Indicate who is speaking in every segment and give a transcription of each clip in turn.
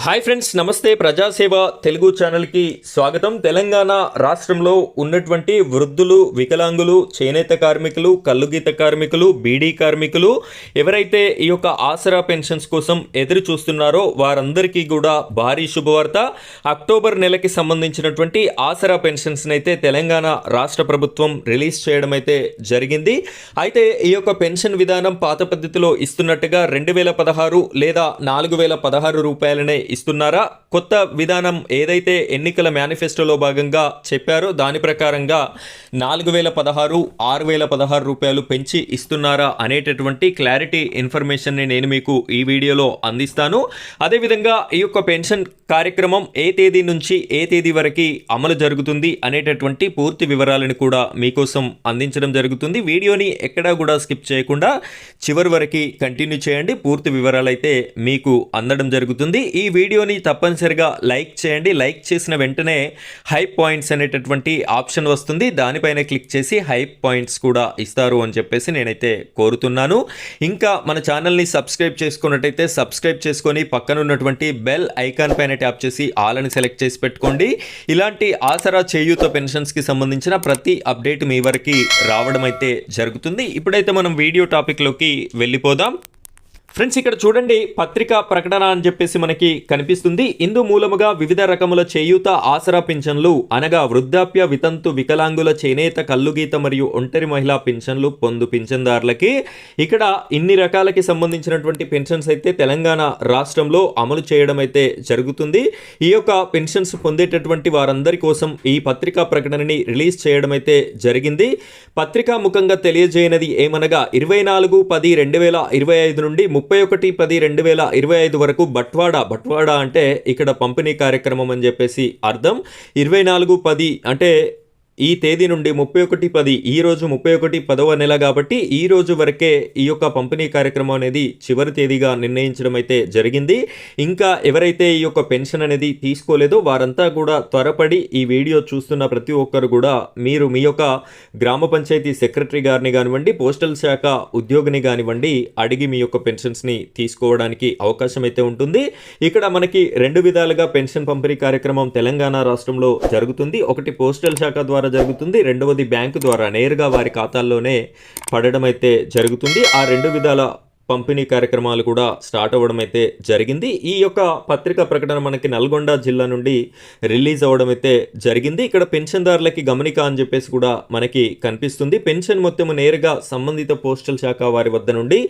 Speaker 1: Hi friends, నమస్తే. ప్రజాసేవ తెలుగు ఛానల్కి స్వాగతం. తెలంగాణ రాష్ట్రంలో ఉన్నటువంటి వృద్ధులు, వికలాంగులు, చేనేత కార్మికులు, కల్లుగీత కార్మికులు, బీడీ కార్మికులు ఎవరైతే ఈ యొక్క ఆసరా పెన్షన్స్ కోసం ఎదురు చూస్తున్నారో వారందరికీ కూడా భారీ శుభవార్త. అక్టోబర్ నెలకి సంబంధించినటువంటి ఆసరా పెన్షన్స్ని అయితే తెలంగాణ రాష్ట్ర ప్రభుత్వం రిలీజ్ చేయడం అయితే జరిగింది. అయితే ఈ యొక్క పెన్షన్ విధానం పాత పద్ధతిలో ఇస్తున్నట్టుగా 2016 లేదా 4016 రూపాయలనే ఇస్తున్నారా? కొత్త విధానం ఏదైతే ఎన్నికల మేనిఫెస్టోలో భాగంగా చెప్పారో దాని ప్రకారంగా 4016, 6016 రూపాయలు పెంచి ఇస్తున్నారా అనేటటువంటి క్లారిటీ ఇన్ఫర్మేషన్ని నేను మీకు ఈ వీడియోలో అందిస్తాను. అదేవిధంగా ఈ యొక్క పెన్షన్ కార్యక్రమం ఏ తేదీ నుంచి ఏ తేదీ వరకు అమలు జరుగుతుంది అనేటటువంటి పూర్తి వివరాలను కూడా మీకోసం అందించడం జరుగుతుంది. వీడియోని ఎక్కడా కూడా స్కిప్ చేయకుండా చివరి వరకు కంటిన్యూ చేయండి. పూర్తి వివరాలు అయితే మీకు అందడం జరుగుతుంది. ఈ వీడియోని తప్పనిసరిగా లైక్ చేయండి. లైక్ చేసిన వెంటనే హైప్ పాయింట్స్ అనేటటువంటి ఆప్షన్ వస్తుంది. దానిపైన క్లిక్ చేసి హైప్ పాయింట్స్ కూడా ఇస్తారు అని చెప్పేసి నేనైతే కోరుతున్నాను. ఇంకా మన ఛానల్ని సబ్స్క్రైబ్ చేసుకున్నట్టయితే సబ్స్క్రైబ్ చేసుకొని పక్కన ఉన్నటువంటి బెల్ ఐకాన్ పైన ట్యాప్ చేసి ఆల్ అని సెలెక్ట్ చేసి పెట్టుకోండి. ఇలాంటి ఆసరా చేయూత పెన్షన్స్కి సంబంధించిన ప్రతి అప్డేట్ మీ వరకు రావడం అయితే జరుగుతుంది. ఇప్పుడైతే మనం వీడియో టాపిక్లోకి వెళ్ళిపోదాం. ఫ్రెండ్స్, ఇక్కడ చూడండి, పత్రికా ప్రకటన అని చెప్పేసి మనకి కనిపిస్తుంది. ఇందు మూలముగా వివిధ రకముల చేయూత ఆసరా పింఛన్లు అనగా వృద్ధాప్య, వితంతు, వికలాంగుల, చేనేత, కల్లుగీత మరియు ఒంటరి మహిళా పింఛన్లు పొందు పింఛన్దారులకి ఇక్కడ ఇన్ని రకాలకి సంబంధించినటువంటి పెన్షన్స్ అయితే తెలంగాణ రాష్ట్రంలో అమలు చేయడం అయితే జరుగుతుంది. ఈ యొక్క పెన్షన్స్ పొందేటటువంటి వారందరి కోసం ఈ పత్రికా ప్రకటనని రిలీజ్ చేయడం అయితే జరిగింది. పత్రికా ముఖంగా తెలియజేయనది ఏమనగా 24/10/2025 నుండి 31/10/2025 వరకు బట్వాడా అంటే ఇక్కడ పంపిణీ కార్యక్రమం అని చెప్పేసి అర్థం. 24/10 అంటే ఈ తేదీ నుండి 31/10, ఈ రోజు 31/10వ నెల కాబట్టి ఈ రోజు వరకే ఈ యొక్క పంపిణీ కార్యక్రమం అనేది చివరి తేదీగా నిర్ణయించడం అయితే జరిగింది. ఇంకా ఎవరైతే ఈ యొక్క పెన్షన్ అనేది తీసుకోలేదో వారంతా కూడా త్వరపడి ఈ వీడియో చూస్తున్న ప్రతి ఒక్కరు కూడా మీరు మీ యొక్క గ్రామ పంచాయతీ సెక్రటరీ గారిని కానివ్వండి, పోస్టల్ శాఖ ఉద్యోగిని కానివ్వండి అడిగి మీ యొక్క పెన్షన్స్ని తీసుకోవడానికి అవకాశం అయితే ఉంటుంది. ఇక్కడ మనకి రెండు విధాలుగా పెన్షన్ పంపిణీ కార్యక్రమం తెలంగాణ రాష్ట్రంలో జరుగుతుంది. ఒకటి పోస్టల్ శాఖ ద్వారా జరుగుతుంది, రెండవది బ్యాంకు ద్వారా నేరుగా వారి ఖాతాల్లోనే పడడం అయితే జరుగుతుంది. ఆ రెండు విధాల పంపిణీ కార్యక్రమాలు కూడా స్టార్ట్ అవ్వడం అయితే జరిగింది. ఈ యొక్క పత్రికా ప్రకటన మనకి నల్గొండ జిల్లా నుండి రిలీజ్ అవ్వడం అయితే జరిగింది. ఇక్కడ పెన్షన్దారులకి గమనిక అని చెప్పేసి కూడా మనకి కనిపిస్తుంది. పెన్షన్ మొత్తం నేరుగా సంబంధిత పోస్టల్ శాఖ వారి వద్ద నుండి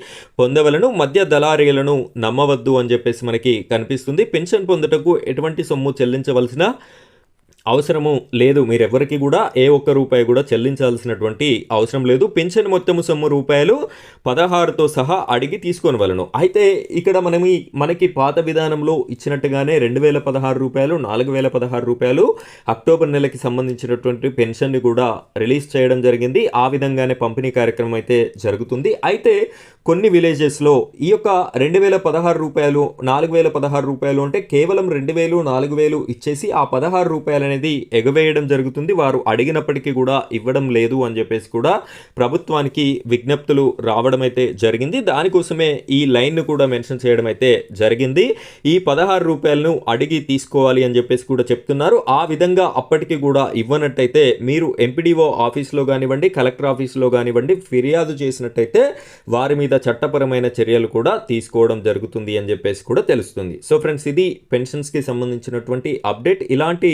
Speaker 1: పొందవలను, మధ్య దళారీలను నమ్మవద్దు అని చెప్పేసి మనకి కనిపిస్తుంది. పెన్షన్ పొందుటకు ఎటువంటి సొమ్ము చెల్లించవలసిన అవసరము లేదు. మీరెవరికి కూడా ఏ ఒక్క రూపాయి కూడా చెల్లించాల్సినటువంటి అవసరం లేదు. పెన్షన్ మొత్తము సొమ్ము రూపాయలు 16తో సహా అడిగి తీసుకోనవలను. అయితే ఇక్కడ మనకి పాత విధానంలో ఇచ్చినట్టుగానే 2016 రూపాయలు, 4016 రూపాయలు అక్టోబర్ నెలకి సంబంధించినటువంటి పెన్షన్ని కూడా రిలీజ్ చేయడం జరిగింది. ఆ విధంగానే పంపిణీ కార్యక్రమం అయితే జరుగుతుంది. అయితే కొన్ని విలేజెస్లో ఈ యొక్క 2016 రూపాయలు, 4016 రూపాయలు అంటే కేవలం 2000, 4000 ఇచ్చేసి ఆ 16 రూపాయలు అనేది ఎగవేయడం జరుగుతుంది. వారు అడిగినప్పటికీ కూడా ఇవ్వడం లేదు అని చెప్పేసి కూడా ప్రభుత్వానికి విజ్ఞప్తులు రావడం అయితే జరిగింది. దానికోసమే ఈ లైన్ను కూడా మెన్షన్ చేయడం అయితే జరిగింది. ఈ 16 రూపాయలను అడిగి తీసుకోవాలి అని చెప్పేసి కూడా చెప్తున్నారు. ఆ విధంగా అప్పటికి కూడా ఇవ్వనట్టయితే మీరు ఎంపీడీఓ ఆఫీస్లో కానివ్వండి, కలెక్టర్ ఆఫీస్లో కానివ్వండి ఫిర్యాదు చేసినట్టయితే వారి మీద చట్టపరమైన చర్యలు కూడా తీసుకోవడం జరుగుతుంది అని చెప్పేసి కూడా తెలుస్తుంది. సో ఫ్రెండ్స్, ఇది పెన్షన్స్కి సంబంధించినటువంటి అప్డేట్. ఇలాంటి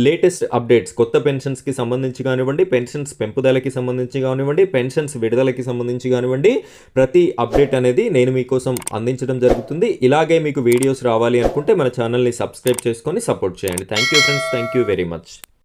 Speaker 1: లేటెస్ట్ అప్డేట్స్ కొత్త పెన్షన్స్కి సంబంధించి కానివ్వండి, పెన్షన్స్ పెంపుదలకి సంబంధించి కానివ్వండి, పెన్షన్స్ విడుదలకి సంబంధించి కానివ్వండి ప్రతి అప్డేట్ అనేది నేను మీకోసం అందించడం జరుగుతుంది. ఇలాగే మీకు వీడియోస్ రావాలి అనుకుంటే మన ఛానల్ని సబ్స్క్రైబ్ చేసుకొని సపోర్ట్ చేయండి. Thank you friends, thank you very much.